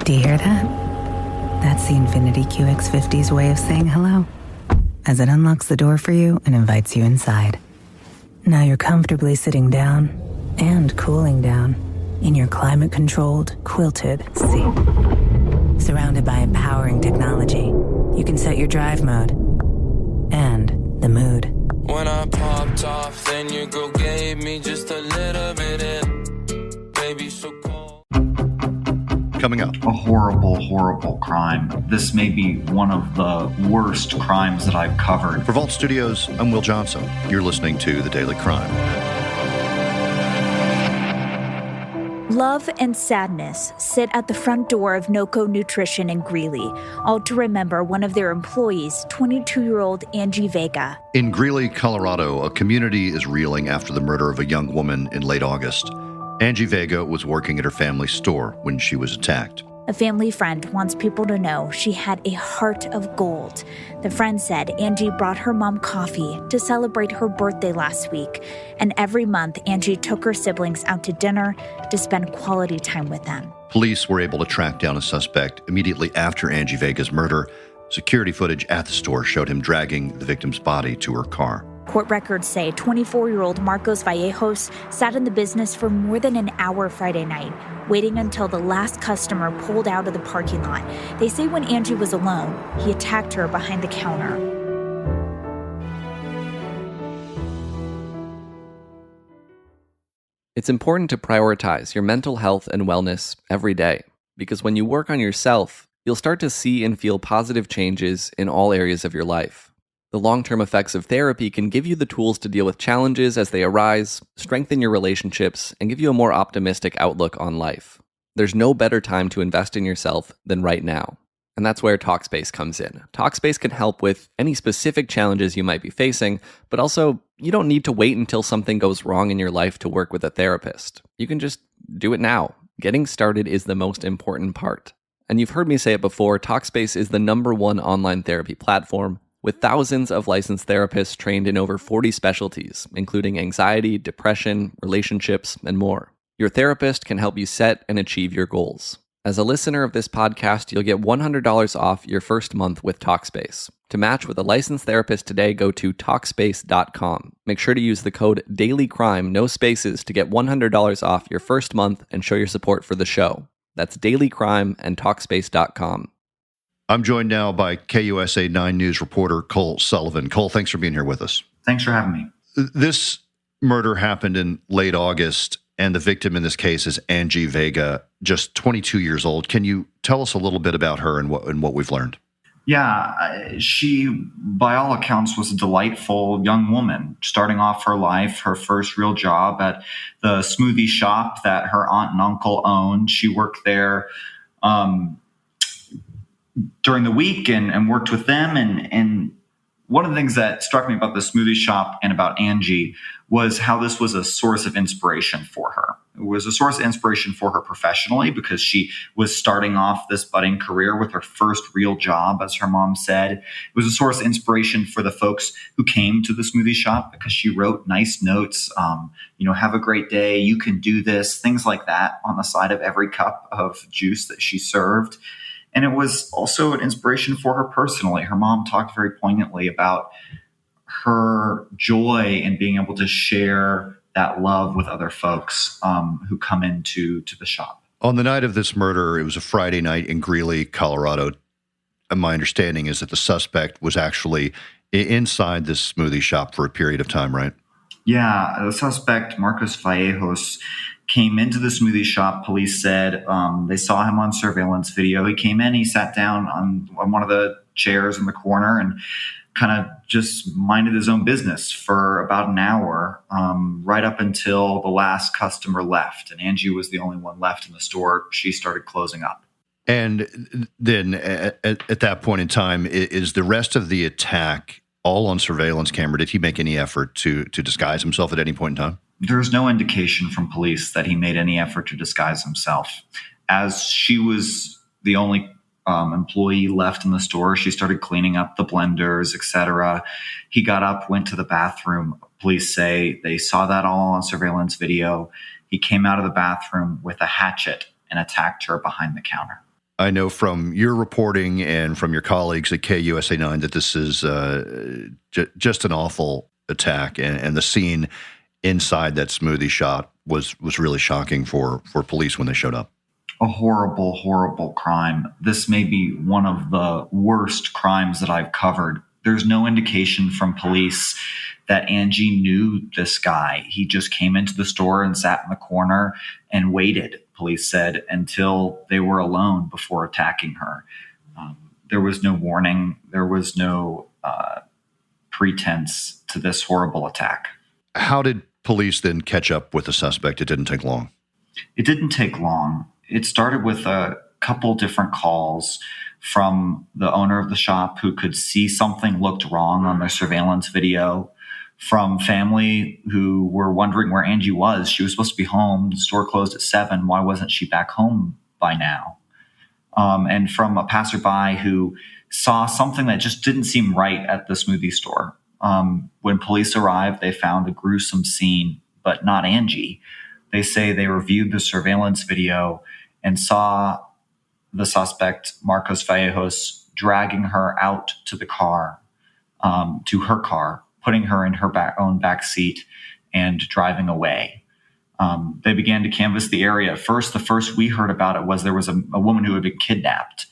Do you hear that? That's the Infiniti QX50's way of saying hello, as it unlocks the door for you and invites you inside. Now you're comfortably sitting down and cooling down in your climate-controlled, quilted seat. Surrounded by empowering technology, you can set your drive mode and the mood. When I popped off, then your girl gave me just a little bit of baby so cold. Coming up. A horrible, horrible crime. This may be one of the worst crimes that I've covered. For Vault Studios, I'm Will Johnson. You're listening to The Daily Crime. Love and sadness sit at the front door of NOCO Nutrition in Greeley, all to remember one of their employees, 22-year-old Angie Vega. In Greeley, Colorado, a community is reeling after the murder of a young woman in late August. Angie Vega was working at her family's store when she was attacked. A family friend wants people to know she had a heart of gold. The friend said Angie brought her mom coffee to celebrate her birthday last week, and every month Angie took her siblings out to dinner to spend quality time with them. Police were able to track down a suspect immediately after Angie Vega's murder. Security footage at the store showed him dragging the victim's body to her car. Court records say 24-year-old Marcos Vallejos sat in the business for more than an hour Friday night, waiting until the last customer pulled out of the parking lot. They say when Angie was alone, he attacked her behind the counter. It's important to prioritize your mental health and wellness every day, because when you work on yourself, you'll start to see and feel positive changes in all areas of your life. The long-term effects of therapy can give you the tools to deal with challenges as they arise, strengthen your relationships, and give you a more optimistic outlook on life. There's no better time to invest in yourself than right now. And that's where Talkspace comes in. Talkspace can help with any specific challenges you might be facing, but also you don't need to wait until something goes wrong in your life to work with a therapist. You can just do it now. Getting started is the most important part. And you've heard me say it before, Talkspace is the #1 online therapy platform, with thousands of licensed therapists trained in over 40 specialties, including anxiety, depression, relationships, and more. Your therapist can help you set and achieve your goals. As a listener of this podcast, you'll get $100 off your first month with Talkspace. To match with a licensed therapist today, go to Talkspace.com. Make sure to use the code DAILYCRIME, no spaces, to get $100 off your first month and show your support for the show. That's DailyCrime and Talkspace.com. I'm joined now by KUSA 9 News reporter Cole Sullivan. Cole, thanks for being here with us. Thanks for having me. This murder happened in late August, and the victim in this case is Angie Vega, just 22 years old. Can you tell us a little bit about her and what we've learned? Yeah, she, by all accounts, was a delightful young woman, starting off her life, her first real job at the smoothie shop that her aunt and uncle owned. She worked there during the week and worked with them. And one of the things that struck me about the smoothie shop and about Angie was how this was a source of inspiration for her. It was a source of inspiration for her professionally because she was starting off this budding career with her first real job, as her mom said. It was a source of inspiration for the folks who came to the smoothie shop because she wrote nice notes, have a great day, you can do this, things like that on the side of every cup of juice that she served. And it was also an inspiration for her personally. Her mom talked very poignantly about her joy in being able to share that love with other folks who come into the shop. On the night of this murder, it was a Friday night in Greeley, Colorado. And my understanding is that the suspect was actually inside this smoothie shop for a period of time, right? Yeah, the suspect, Marcos Vallejos, came into the smoothie shop. Police said they saw him on surveillance video. He came in, he sat down on one of the chairs in the corner and kind of just minded his own business for about an hour, right up until the last customer left. And Angie was the only one left in the store. She started closing up. And then at that point in time, is the rest of the attack all on surveillance camera? Did he make any effort to disguise himself at any point in time? There's no indication from police that he made any effort to disguise himself. As she was the only employee left in the store, she started cleaning up the blenders, etc. He got up, went to the bathroom. Police say they saw that all on surveillance video. He came out of the bathroom with a hatchet and attacked her behind the counter. I know from your reporting and from your colleagues at KUSA 9 that this is just an awful attack, and the scene inside that smoothie shop was really shocking for police when they showed up. A horrible, horrible crime. This may be one of the worst crimes that I've covered. There's no indication from police that Angie knew this guy. He just came into the store and sat in the corner and waited, police said, until they were alone before attacking her. There was no warning. There was no pretense to this horrible attack. How did police then catch up with the suspect? It didn't take long. It didn't take long. It started with a couple different calls from the owner of the shop who could see something looked wrong on their surveillance video, from family who were wondering where Angie was. She was supposed to be home. The store closed at 7. Why wasn't she back home by now? And from a passerby who saw something that just didn't seem right at the smoothie store. When police arrived, they found a gruesome scene, but not Angie. They say they reviewed the surveillance video and saw the suspect, Marcos Vallejos, dragging her out to the car, to her car, putting her in her own back seat and driving away. They began to canvass the area. The first we heard about it was there was a woman who had been kidnapped,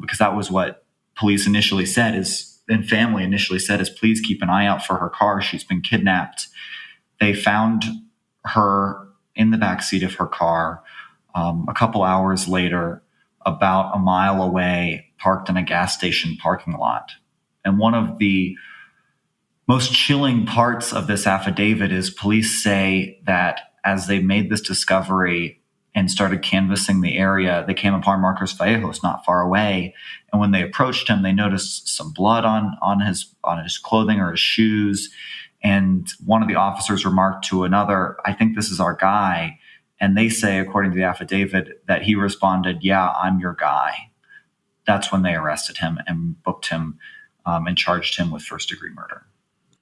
because that was what police initially said and family initially said is, please keep an eye out for her car. She's been kidnapped. They found her in the backseat of her car a couple hours later, about a mile away, parked in a gas station parking lot. And one of the most chilling parts of this affidavit is police say that as they made this discovery and started canvassing the area, they came upon Marcos Vallejos not far away. And when they approached him, they noticed some blood on his clothing or his shoes. And one of the officers remarked to another, I think this is our guy. And they say, according to the affidavit, that he responded, yeah, I'm your guy. That's when they arrested him and booked him and charged him with first-degree murder.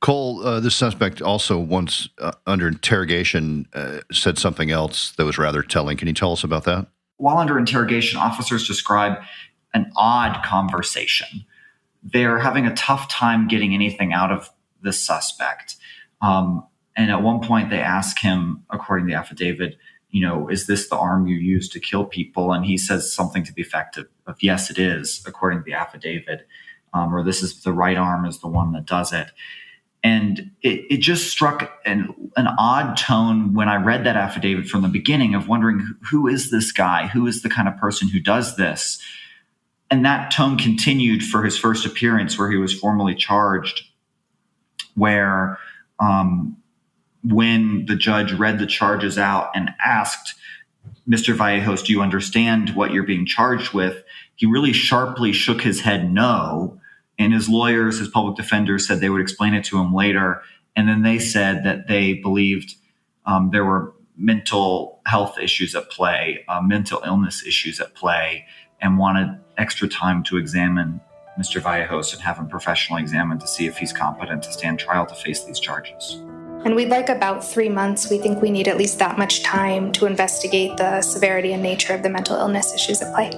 Cole, the suspect also once under interrogation said something else that was rather telling. Can you tell us about that? While under interrogation, officers describe an odd conversation. They're having a tough time getting anything out of the suspect. And at one point they ask him, according to the affidavit, is this the arm you use to kill people? And he says something to the effect of yes, it is, according to the affidavit, or this is the right arm is the one that does it. And it just struck an odd tone when I read that affidavit from the beginning of wondering, who is this guy? Who is the kind of person who does this? And that tone continued for his first appearance where he was formally charged, where when the judge read the charges out and asked Mr. Vallejos, do you understand what you're being charged with? He really sharply shook his head no. And his lawyers, his public defenders said they would explain it to him later. And then they said that they believed there were mental health issues at play, mental illness issues at play, and wanted extra time to examine Mr. Vallejos and have him professionally examined to see if he's competent to stand trial to face these charges. And we'd like about 3 months. We think we need at least that much time to investigate the severity and nature of the mental illness issues at play.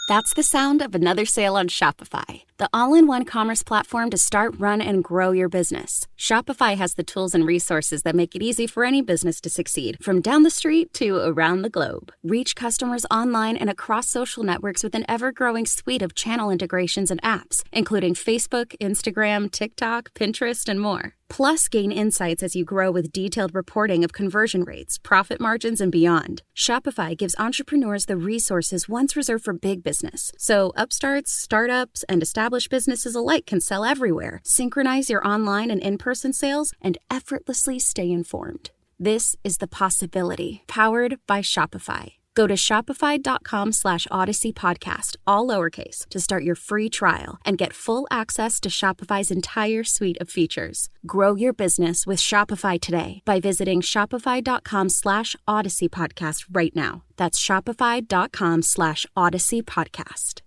That's the sound of another sale on Shopify, the all-in-one commerce platform to start, run, and grow your business. Shopify has the tools and resources that make it easy for any business to succeed, from down the street to around the globe. Reach customers online and across social networks with an ever-growing suite of channel integrations and apps, including Facebook, Instagram, TikTok, Pinterest, and more. Plus, gain insights as you grow with detailed reporting of conversion rates, profit margins, and beyond. Shopify gives entrepreneurs the resources once reserved for big business. So upstarts, startups, and established businesses alike can sell everywhere, synchronize your online and in-person sales, and effortlessly stay informed. This is the possibility, powered by Shopify. Go to shopify.com/Odyssey podcast, all lowercase, to start your free trial and get full access to Shopify's entire suite of features. Grow your business with Shopify today by visiting shopify.com/Odyssey podcast right now. That's shopify.com/Odyssey podcast.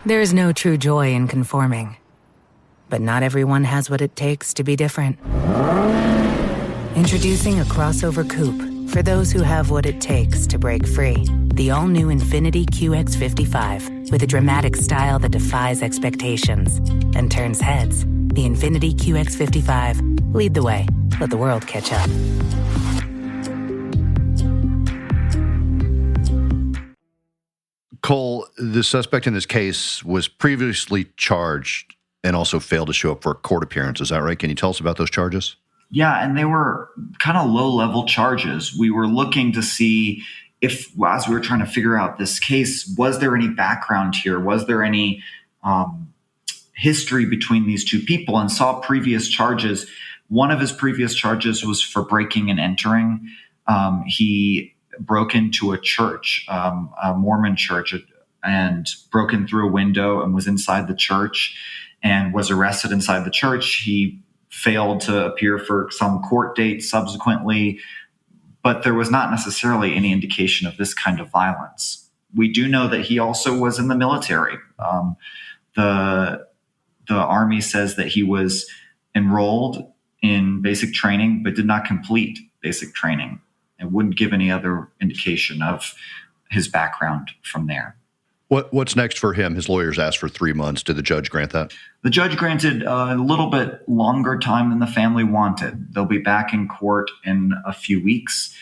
There is no true joy in conforming. but not everyone has what it takes to be different. Introducing a crossover coupe for those who have what it takes to break free. The all-new Infiniti QX55 with a dramatic style that defies expectations and turns heads. The Infiniti QX55. Lead the way. Let the world catch up. Cole, the suspect in this case was previously charged and also failed to show up for a court appearance. Is that right? Can you tell us about those charges? Yeah, and they were kind of low-level charges. We were looking to see if, as we were trying to figure out this case, was there any background here? Was there any history between these two people? And saw previous charges. One of his previous charges was for breaking and entering. He broke into a church, a Mormon church, and broke in through a window and was inside the church and was arrested inside the church. He failed to appear for some court date subsequently, but there was not necessarily any indication of this kind of violence. We do know that he also was in the military. The Army says that he was enrolled in basic training, but did not complete basic training. It wouldn't give any other indication of his background from there. What's next for him? His lawyers asked for 3 months. Did the judge grant that? The judge granted a little bit longer time than the family wanted. They'll be back in court in a few weeks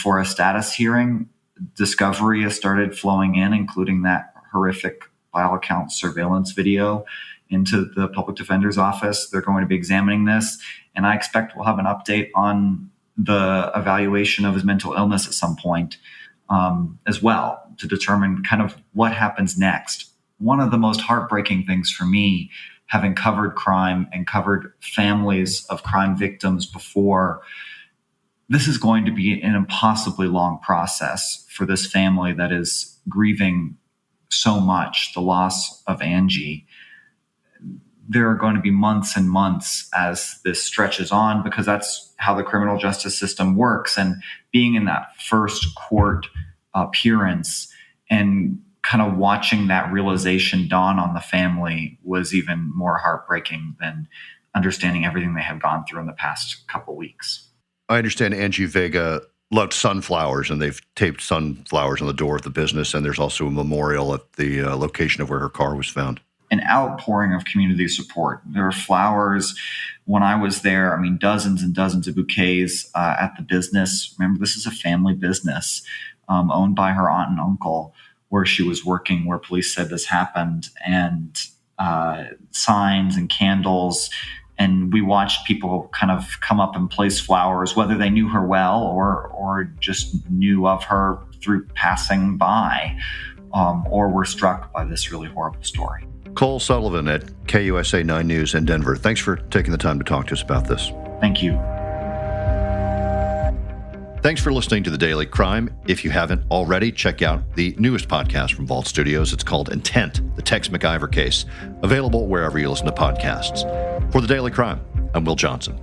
for a status hearing. Discovery has started flowing in, including that horrific, by all accounts, surveillance video into the public defender's office. They're going to be examining this, and I expect we'll have an update on the evaluation of his mental illness at some point as well, to determine kind of what happens next. One of the most heartbreaking things for me, having covered crime and covered families of crime victims before, this is going to be an impossibly long process for this family that is grieving so much the loss of Angie. There are going to be months and months as this stretches on, because that's how the criminal justice system works. And being in that first court appearance and kind of watching that realization dawn on the family was even more heartbreaking than understanding everything they have gone through in the past couple weeks. I understand Angie Vega loved sunflowers, and they've taped sunflowers on the door of the business, and there's also a memorial at the location of where her car was found. An outpouring of community support. There were flowers when I was there. I mean, dozens and dozens of bouquets at the business. Remember, this is a family business owned by her aunt and uncle, where she was working, where police said this happened, and signs and candles. And we watched people kind of come up and place flowers, whether they knew her well or just knew of her through passing by, or were struck by this really horrible story. Cole Sullivan at KUSA 9 News in Denver. Thanks for taking the time to talk to us about this. Thank you. Thanks for listening to The Daily Crime. If you haven't already, check out the newest podcast from Vault Studios. It's called Intent, the Tex McIver Case, available wherever you listen to podcasts. For The Daily Crime, I'm Will Johnson.